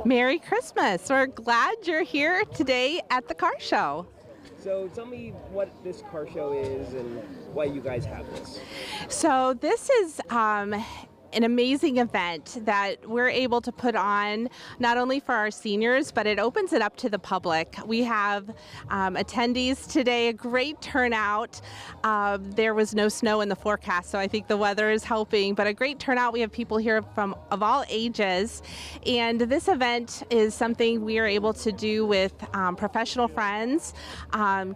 Merry Christmas. We're glad you're here today at the car show. So tell me what this car show is and why you guys have this. So this is an amazing event that we're able to put on not only for our seniors, but it opens it up to the public. We have attendees today, a great turnout. There was no snow in the forecast, so I think the weather is helping, but a great turnout. We have people here of all ages, and this event is something we are able to do with professional friends.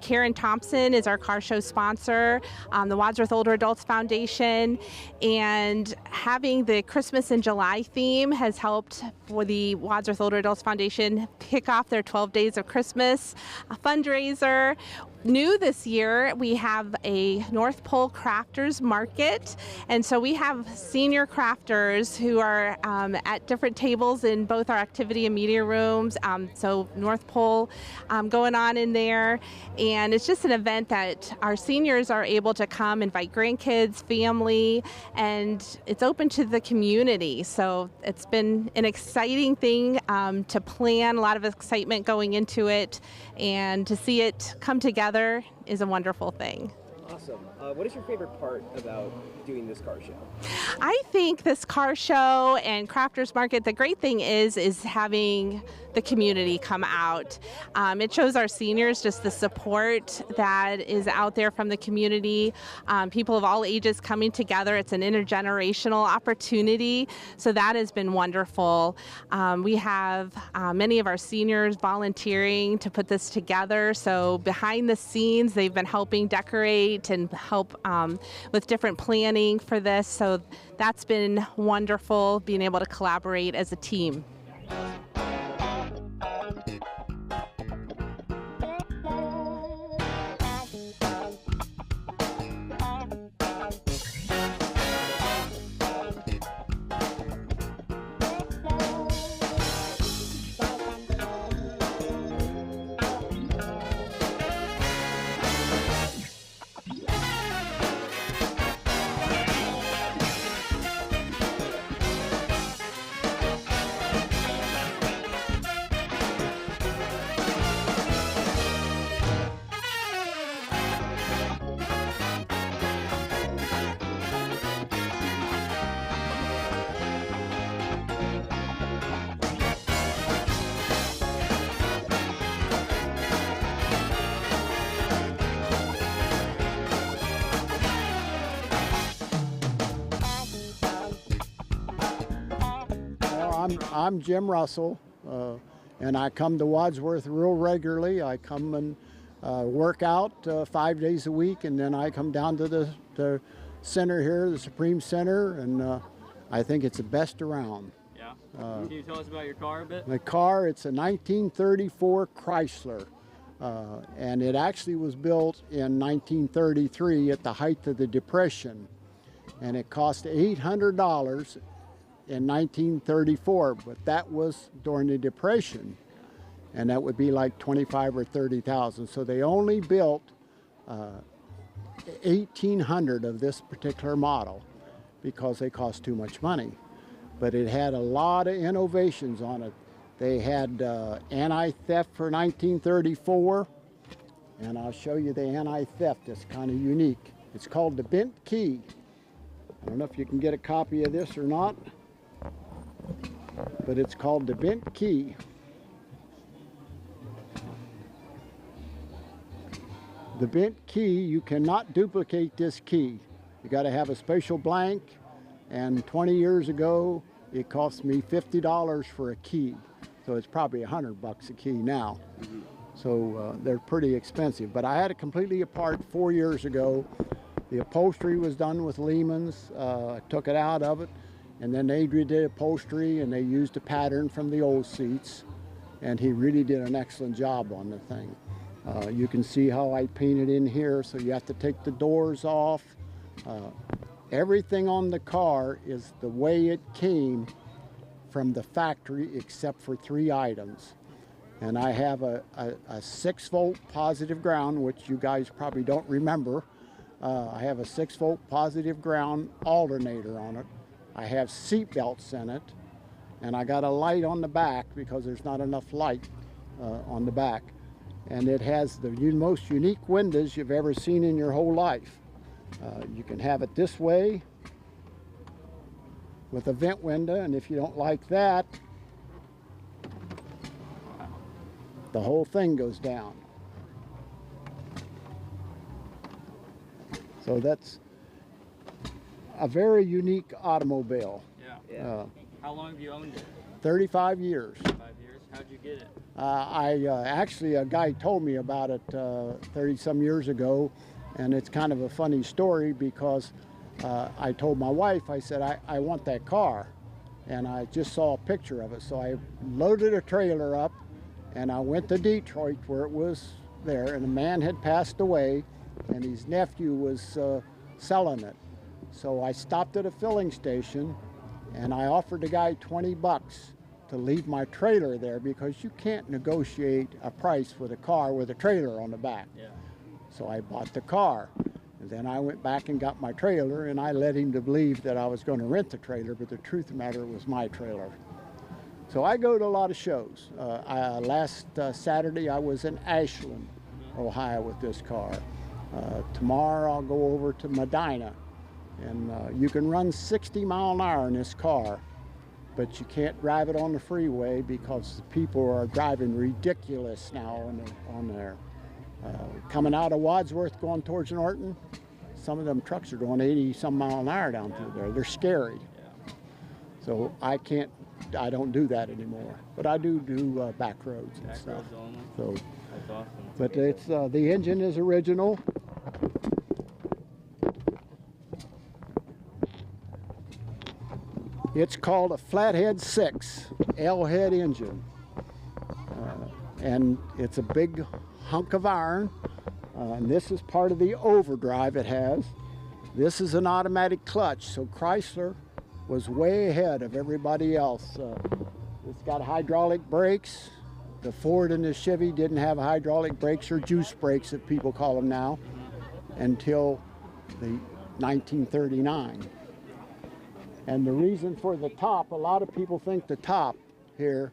Karen Thompson is our car show sponsor, the Wadsworth Older Adults Foundation, and having the Christmas in July theme has helped for the Wadsworth Older Adults Foundation kick off their 12 Days of Christmas fundraiser. New this year, we have a North Pole Crafters Market, and so we have senior crafters who are at different tables in both our activity and media rooms, so North Pole going on in there, and it's just an event that our seniors are able to come, invite grandkids, family, and it's open to the community, so it's been an exciting thing to plan, a lot of excitement going into it, and to see it come together is a wonderful thing. Awesome. What is your favorite part about doing this car show? I think this car show and Crafters Market, the great thing is having the community come out. It shows our seniors just the support that is out there from the community. People of all ages coming together. It's an intergenerational opportunity, so that has been wonderful. We have many of our seniors volunteering to put this together, so behind the scenes they've been helping decorate and help with different planning for this, so that's been wonderful, being able to collaborate as a team. I'm Jim Russell, and I come to Wadsworth real regularly. I come and work out 5 days a week, and then I come down to the center here, the Supreme Center, and I think it's the best around. Yeah. Can you tell us about your car a bit? My car, it's a 1934 Chrysler, and it actually was built in 1933 at the height of the Depression, and it cost $800 in 1934, but that was during the Depression, and that would be like 25 or 30,000. So they only built 1,800 of this particular model because they cost too much money. But it had a lot of innovations on it. They had anti-theft for 1934, and I'll show you the anti-theft. It's kind of unique. It's called the bent key. I don't know if you can get a copy of this or not, but it's called the bent key. The bent key, you cannot duplicate this key. You got to have a special blank, and 20 years ago it cost me $50 for a key, so it's probably $100 a key now. So they're pretty expensive, but I had it completely apart 4 years ago. The upholstery was done with Lehman's. I took it out of it, and then they redid upholstery, and they used a pattern from the old seats, and he really did an excellent job on the thing. You can see how I painted in here, so you have to take the doors off. Everything on the car is the way it came from the factory except for 3 items. And I have a 6-volt positive ground, which you guys probably don't remember. I have a 6-volt positive ground alternator on it. I have seat belts in it, and I got a light on the back because there's not enough light on the back. And it has the most unique windows you've ever seen in your whole life. You can have it this way with a vent window, and if you don't like that, the whole thing goes down. So that's a very unique automobile. Yeah. How long have you owned it? 35 years. 5 years. How'd you get it? Actually, a guy told me about it 30-some years ago, and it's kind of a funny story because I told my wife, I said, I want that car, and I just saw a picture of it. So I loaded a trailer up, and I went to Detroit where it was there, and a man had passed away, and his nephew was selling it. So I stopped at a filling station, and I offered the guy 20 bucks to leave my trailer there because you can't negotiate a price with a car with a trailer on the back. Yeah. So I bought the car. And then I went back and got my trailer, and I led him to believe that I was going to rent the trailer, but the truth of the matter was my trailer. So I go to a lot of shows. Last Saturday I was in Ashland, Ohio with this car. Tomorrow I'll go over to Medina, and you can run 60 miles an hour in this car, but you can't drive it on the freeway because the people are driving ridiculous now on there. Coming out of Wadsworth going towards Norton, some of them trucks are going 80-some miles an hour down through there. They're scary. So I don't do that anymore. But I do back roads and stuff. Roads only? So, that's awesome. but it's the engine is original. It's called a Flathead 6 L-head engine, and it's a big hunk of iron, and this is part of the overdrive it has. This is an automatic clutch, so Chrysler was way ahead of everybody else. It's got hydraulic brakes. The Ford and the Chevy didn't have hydraulic brakes, or juice brakes, that people call them now, until the 1939. And the reason for the top, a lot of people think the top here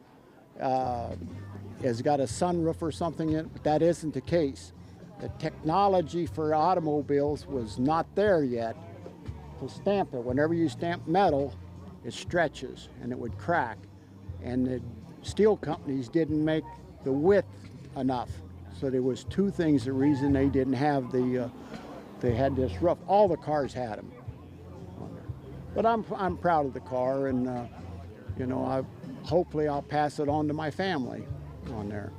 has got a sunroof or something in it, but that isn't the case. The technology for automobiles was not there yet to stamp it. Whenever you stamp metal, it stretches and it would crack. And the steel companies didn't make the width enough. So there was 2 things, the reason they didn't have they had this roof. All the cars had them. But I'm proud of the car, and you know, hopefully I'll pass it on to my family on there.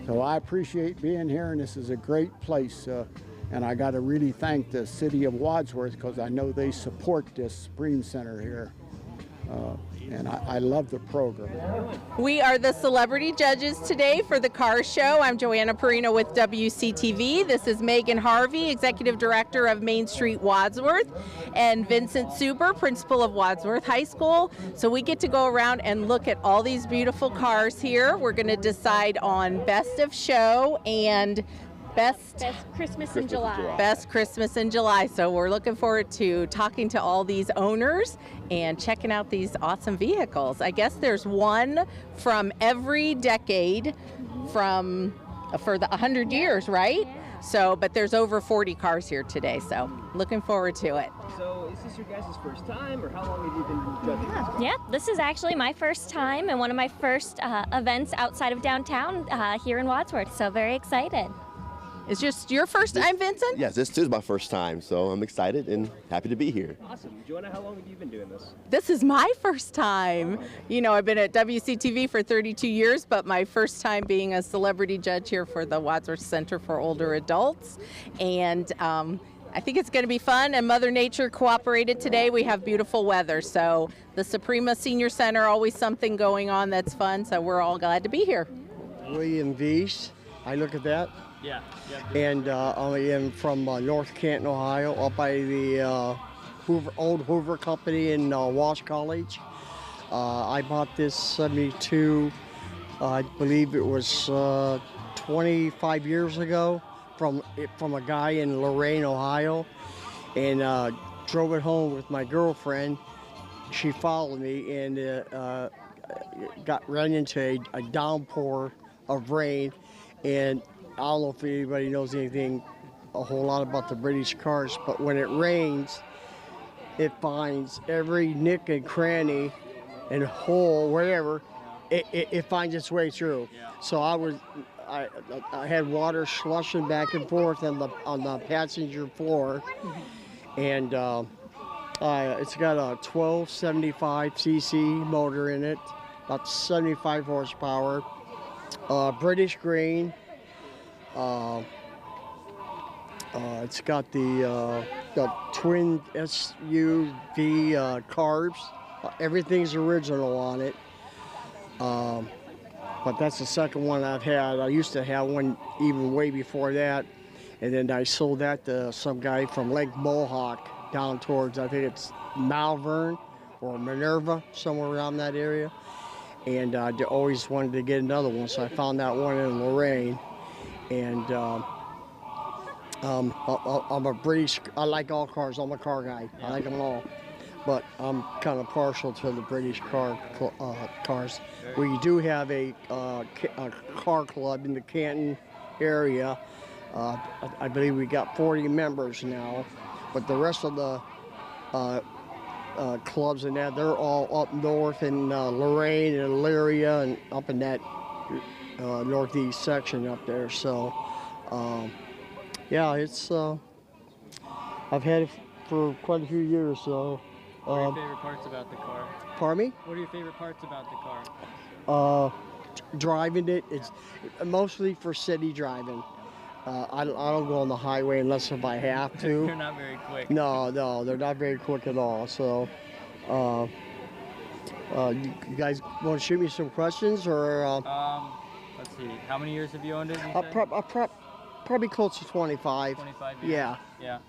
So I appreciate being here, and this is a great place. And I got to really thank the City of Wadsworth because I know they support this Supreme Center here. And I love the program. We are the celebrity judges today for the car show. I'm Joanna Perino with WCTV. This is Megan Harvey, Executive Director of Main Street Wadsworth, and Vincent Suber, Principal of Wadsworth High School. So we get to go around and look at all these beautiful cars here. We're going to decide on best of show and Best Christmas in July. Best Christmas in July. So we're looking forward to talking to all these owners and checking out these awesome vehicles. I guess there's one from every decade for the 100 years, right? So, but there's over 40 cars here today, so looking forward to it. So is this your guys' first time, or how long have you been judging this? Yeah, this is actually my first time and one of my first events outside of downtown here in Wadsworth, so very excited. It's just your first time, Vincent? Yes, this is my first time, so I'm excited and happy to be here. Awesome. Joanna, how long have you been doing this? This is my first time. You know, I've been at WCTV for 32 years, but my first time being a celebrity judge here for the Wadsworth Center for Older Adults. And I think it's going to be fun, and Mother Nature cooperated today. We have beautiful weather, so the Soprema Senior Center, always something going on that's fun, so we're all glad to be here. William Vies, I look at that. Yeah. And I am from North Canton, Ohio, up by the old Hoover Company in Walsh College. I bought this 72, I believe it was 25 years ago from a guy in Lorain, Ohio, and drove it home with my girlfriend. She followed me and ran into a downpour of rain, and I don't know if anybody knows anything a whole lot about the British cars, but when it rains, it finds every nick and cranny and hole, whatever, it finds its way through. So I had water slushing back and forth on the passenger floor, and it's got a 1275 cc motor in it, about 75 horsepower, British green. It's got the twin SUV carbs. Everything's original on it. But that's the second one I've had. I used to have one even way before that, and then I sold that to some guy from Lake Mohawk down towards, I think it's Malvern or Minerva, somewhere around that area. And I always wanted to get another one, so I found that one in Lorain. And I'm a British, I like all cars, I'm a car guy, I like them all. But I'm kind of partial to the British cars. We do have a car club in the Canton area. I believe we got 40 members now, but the rest of the clubs in that, they're all up north in Lorain and Elyria and up in that northeast section up there. So, yeah, it's I've had it for quite a few years. So. What are your favorite parts about the car? Pardon me? What are your favorite parts about the car? Driving it, it's mostly for city driving. I don't go on the highway unless if I have to. They're not very quick. No, they're not very quick at all. So, you guys want to shoot me some questions, or? Let's see. How many years have you owned it? Probably close to 25. 25 years. Yeah. Yeah.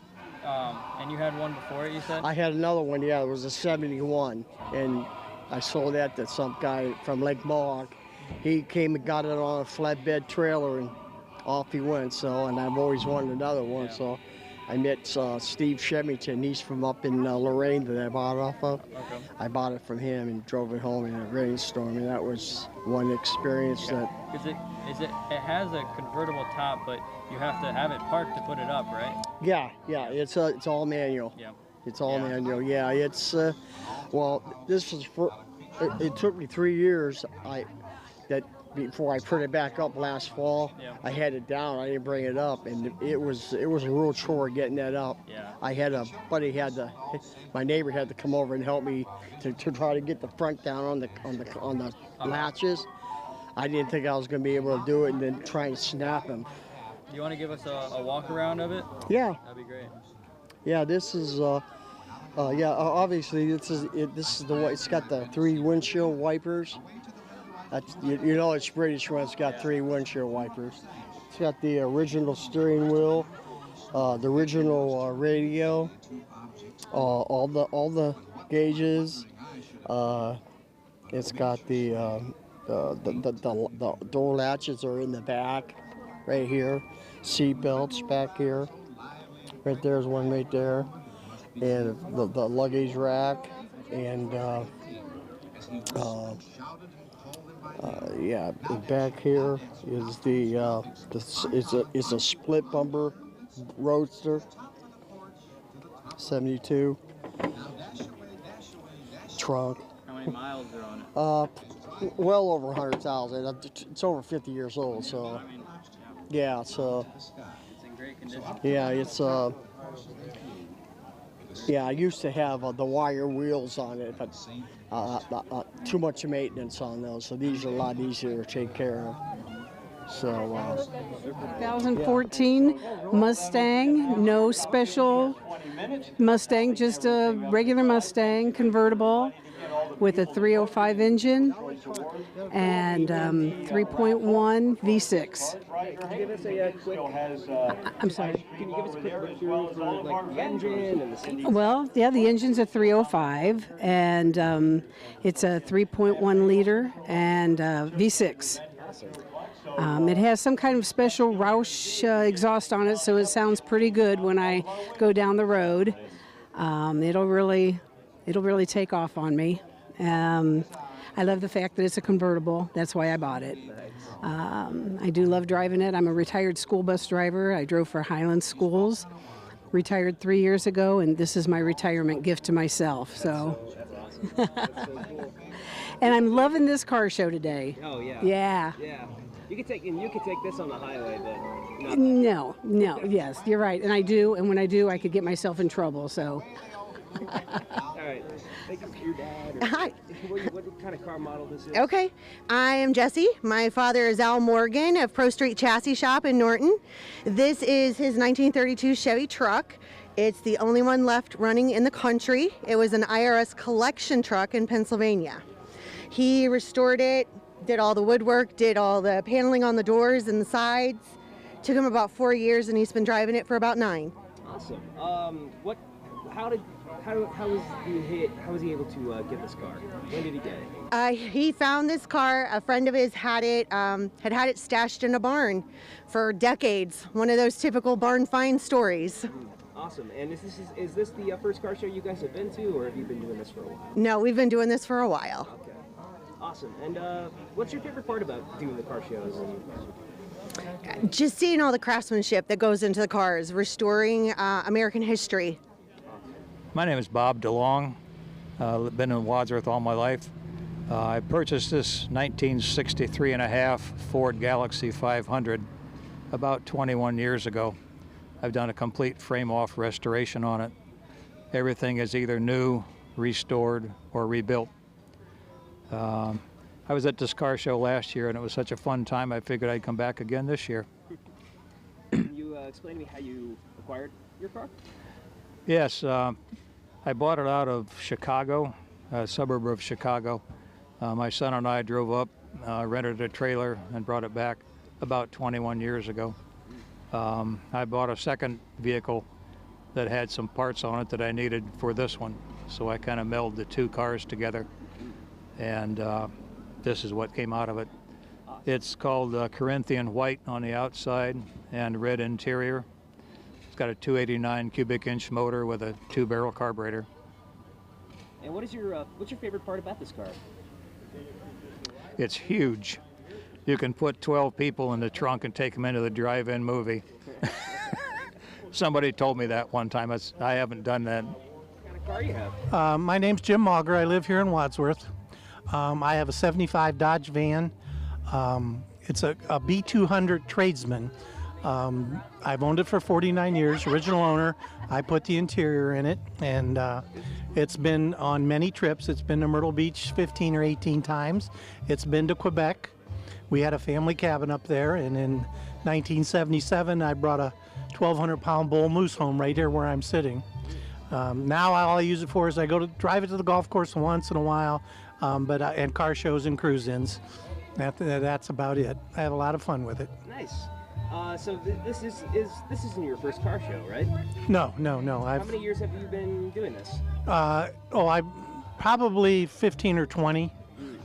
And you had one before it, you said? I had another one, yeah, it was a 71, and I sold that to some guy from Lake Mohawk. He came and got it on a flatbed trailer, and off he went, so, and I've always wanted another one, yeah. So I met Steve Shemington, he's from up in Lorain that I bought off of. Okay. I bought it from him and drove it home in a rainstorm, and that was one experience that... It has a convertible top, but you have to have it parked to put it up, right? Yeah, it's all manual. Yeah. It's all manual. Yeah, it's well, this was it took me 3 years before I put it back up last fall. Yeah. I had it down. I didn't bring it up, and it was a real chore getting that up. Yeah. I had my neighbor had to come over and help me to try to get the front down on the latches. I didn't think I was going to be able to do it, and then try and snap them. Do you want to give us a walk around of it? Yeah. That'd be great. Yeah, this is obviously this is the way it's got the 3 windshield wipers. That's, you know it's British when it's got 3 windshield wipers. It's got the original steering wheel, the original radio, all the gauges. It's got the door latches are in the back, right here. Seat belts back here. Right there's one right there, and the luggage rack, and yeah, back here is it's a split bumper roadster, 72. Trunk. How many miles are on it? Well over 100,000. It's over 50 years old, so yeah. So it's in great condition. Yeah, it's yeah. I used to have the wire wheels on it, but too much maintenance on those. So these are a lot easier to take care of. So 2014 Mustang, no special Mustang, just a regular Mustang convertible. with a 305 engine and 3.1 V6. Can you give us a quick? I'm sorry. Can you give us a quick look through for like the engine and the seats? Well, yeah, the engine's a 305, and it's a 3.1 liter and V6. It has some kind of special Roush exhaust on it, so it sounds pretty good when I go down the road. It'll really take off on me. I love the fact that it's a convertible. That's why I bought it. I do love driving it. I'm a retired school bus driver. I drove for Highland Schools. Retired 3 years ago, and this is my retirement gift to myself. So. That's so cool. And I'm loving this car show today. Oh yeah. Yeah. Yeah. You could take this on the highway, but not. No. Yes, you're right. And I do. And when I do, I could get myself in trouble. So. All right. Thank you for your dad. Or Hi. What kind of car model this is? Okay, I am Jesse. My father is Al Morgan of Pro Street Chassis Shop in Norton. This is his 1932 Chevy truck. It's the only one left running in the country. It was an IRS collection truck in Pennsylvania. He restored it, did all the woodwork, did all the paneling on the doors and the sides. Took him about 4 years, and he's been driving it for about 9. Awesome. How was he able to get this car? When did he get it? He found this car. A friend of his had it stashed in a barn for decades. One of those typical barn find stories. Awesome. And is this the first car show you guys have been to, or have you been doing this for a while? No, we've been doing this for a while. Okay. Awesome. And what's your favorite part about doing the car shows? Just seeing all the craftsmanship that goes into the cars, restoring American history. My name is Bob DeLong. Been in Wadsworth all my life. I purchased this 1963 and a half Ford Galaxy 500 about 21 years ago. I've done a complete frame-off restoration on it. Everything is either new, restored, or rebuilt. I was at this car show last year, and it was such a fun time, I figured I'd come back again this year. Can you explain to me how you acquired your car? Yes, I bought it out of Chicago, a suburb of Chicago. My son and I drove up, rented a trailer, and brought it back about 21 years ago. I bought a second vehicle that had some parts on it that I needed for this one, so I kind of melded the two cars together, and this is what came out of it. It's called Corinthian white on the outside and red interior. It's got a 289 cubic inch motor with a 2-barrel carburetor. And what's your favorite part about this car? It's huge. You can put 12 people in the trunk and take them into the drive-in movie. Somebody told me that one time. I haven't done that. What kind of car you have? My name's Jim Mauger. I live here in Wadsworth. I have a 75 Dodge van. It's a B200 Tradesman. I've owned it for 49 years, original owner. I put the interior in it, and it's been on many trips. It's been to Myrtle Beach 15 or 18 times. It's been to Quebec. We had a family cabin up there, and in 1977, I brought a 1,200-pound bull moose home right here where I'm sitting. Now all I use it for is I go to drive it to the golf course once in a while, and car shows and cruise-ins. That's about it. I have a lot of fun with it. Nice. So this isn't your first car show, right? No. How many years have you been doing this? I probably 15 or 20.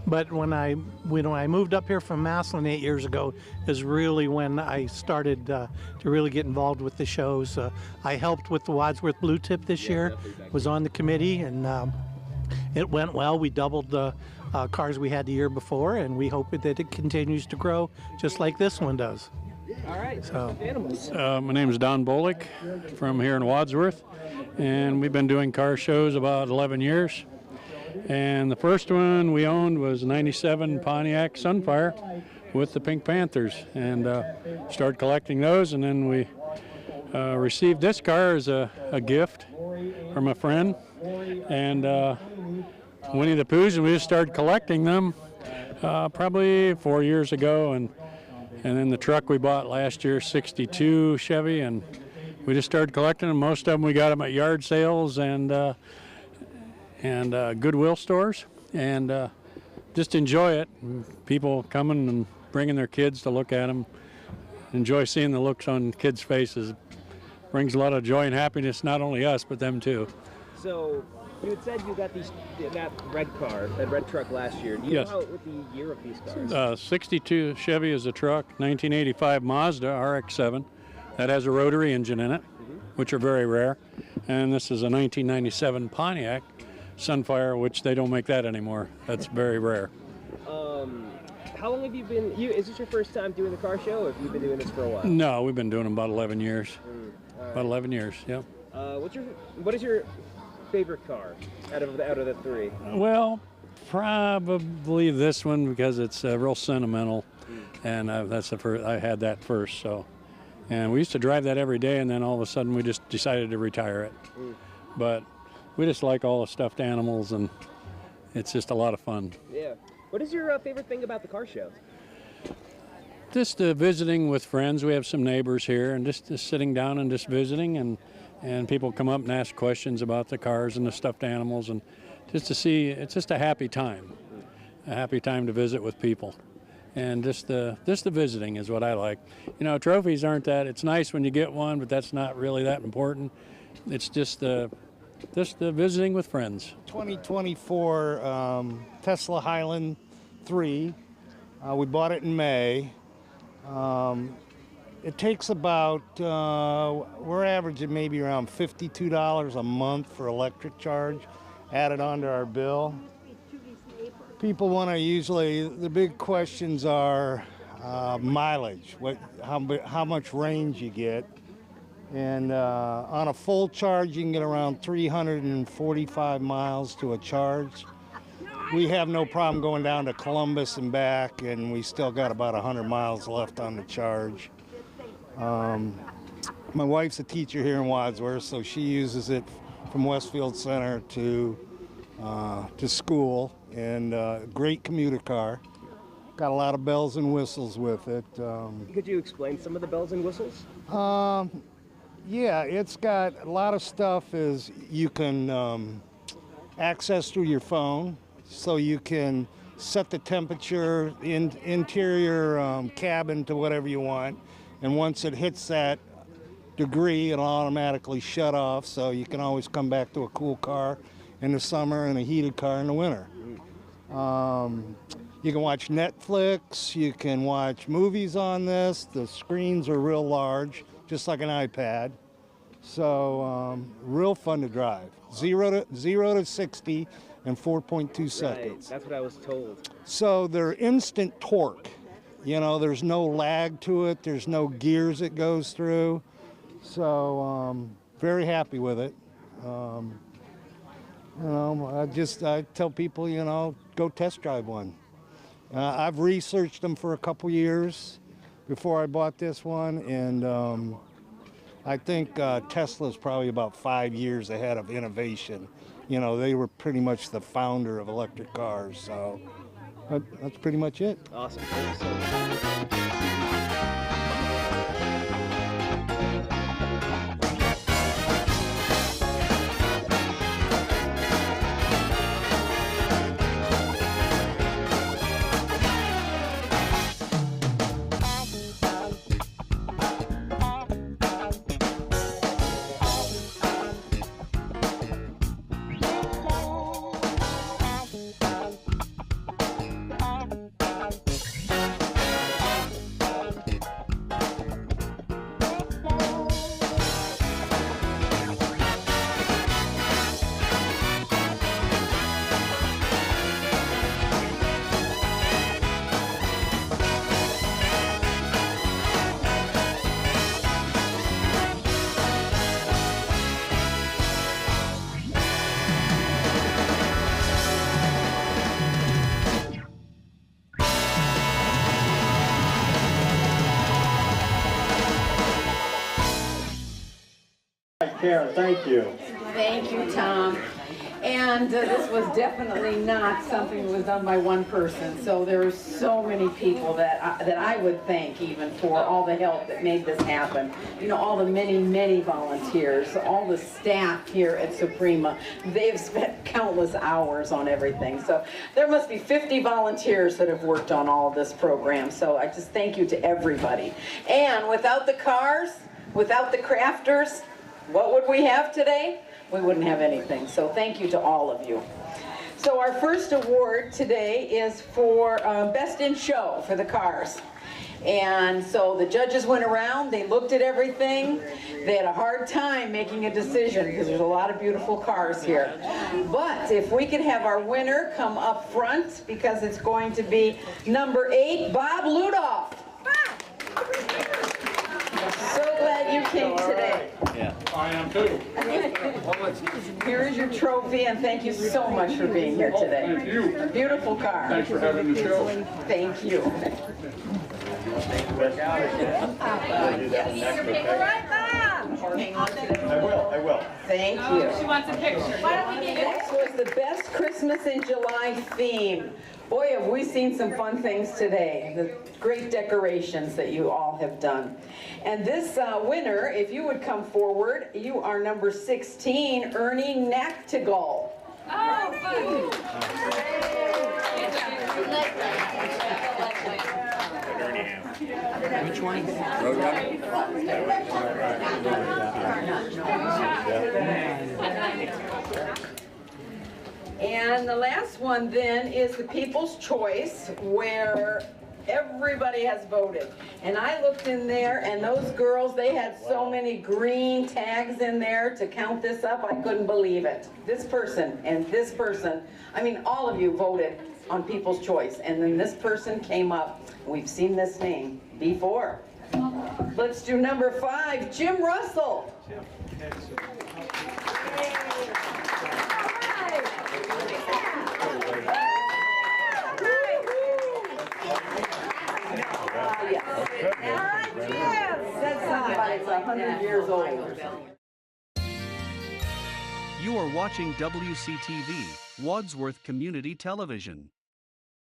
But when I moved up here from Massillon 8 years ago is really when I started to really get involved with the shows. I helped with the Wadsworth Blue Tip this year, was on the committee, and it went well. We doubled the cars we had the year before, and we hope that it continues to grow just like this one does. All right, so animals. My name is Don Bolick from here in Wadsworth, and we've been doing car shows about 11 years. And the first one we owned was a 97 Pontiac Sunfire with the Pink Panthers, and started collecting those, and then we received this car as a gift from a friend, and Winnie the Poohs, and we just started collecting them probably 4 years ago, and then the truck we bought last year, 62 Chevy, and we just started collecting them. Most of them we got them at yard sales and Goodwill stores, and just enjoy it. People coming and bringing their kids to look at them. Enjoy seeing the looks on kids' faces. Brings a lot of joy and happiness, not only us, but them too. So, you had said you got that red truck last year. Do you Yes. know what the year of these cars? 62 Chevy is a truck, 1985 Mazda RX-7. That has a rotary engine in it, which are very rare. And this is a 1997 Pontiac Sunfire, which they don't make that anymore. That's very rare. How long have you been, is this your first time doing the car show, or have you been doing this for a while? No, we've been doing them about 11 years. About 11 years, yeah. What is your favorite car out of the three? Well, probably this one because it's real sentimental, and that's the first. I had that first, so, and we used to drive that every day, and then all of a sudden we just decided to retire it. But we just like all the stuffed animals, and it's just a lot of fun. Yeah. What is your favorite thing about the car show? Just visiting with friends. We have some neighbors here, and just sitting down and just visiting, and people come up and ask questions about the cars and the stuffed animals, and just to see. It's just a happy time to visit with people, and just the visiting is what I like. You know, trophies aren't that. It's nice when you get one, but that's not really that important. It's just the visiting with friends. 2024 Tesla Highland 3. We bought it in May. It takes about, we're averaging maybe around $52 a month for electric charge added onto our bill. People want to usually, the big questions are mileage, how much range you get. And on a full charge, you can get around 345 miles to a charge. We have no problem going down to Columbus and back, and we still got about 100 miles left on the charge. My wife's a teacher here in Wadsworth, so she uses it from Westfield Center to school, and great commuter car. Got a lot of bells and whistles with it. Could you explain some of the bells and whistles? Yeah, it's got a lot of stuff is you can access through your phone, so you can set the temperature, interior cabin to whatever you want, and once it hits that degree, it'll automatically shut off, so you can always come back to a cool car in the summer and a heated car in the winter. You can watch Netflix, you can watch movies on this. The screens are real large, just like an iPad. So real fun to drive. 0 to 60 in 4.2 seconds. That's what I was told. So they're instant torque. You know, there's no lag to it. There's no gears it goes through. So very happy with it. You know, I tell people, you know, go test drive one. I've researched them for a couple years before I bought this one, and I think Tesla's probably about 5 years ahead of innovation. You know, they were pretty much the founder of electric cars, so that's pretty much it. Awesome. Thank you so much. Karen, thank you. Thank you, Tom. And this was definitely not something that was done by one person. So there are so many people that I would thank even for all the help that made this happen. You know, all the many volunteers, all the staff here at Soprema. They've spent countless hours on everything. So there must be 50 volunteers that have worked on all of this program. So I just thank you to everybody. And without the cars, without the crafters, what would we have today? We wouldn't have anything. So thank you to all of you. So our first award today is for Best in Show for the cars. And so the judges went around, they looked at everything. They had a hard time making a decision because there's a lot of beautiful cars here. But if we could have our winner come up front, because it's going to be number 8, Bob Ludoff. So glad you came today. Yeah, I am too. Here is your trophy, and thank you so much for being here today. Thank you. A beautiful car. Thanks for having the show. Thank you. I will. Thank you. She wants a picture. Why don't we get it? This was the best Christmas in July theme. Boy, have we seen some fun things today. The great decorations that you all have done. And this winner, if you would come forward, you are number 16, Ernie Nactigal. Oh, Which one? And the last one then is the People's Choice, where everybody has voted. And I looked in there, and those girls, they had so many green tags in there to count this up, I couldn't believe it. This person and this person, I mean, all of you voted on People's Choice, and then this person came up. We've seen this name before. Let's do number 5, Jim Russell. Said somebody's 100 years old. You are watching WCTV, Wadsworth Community Television.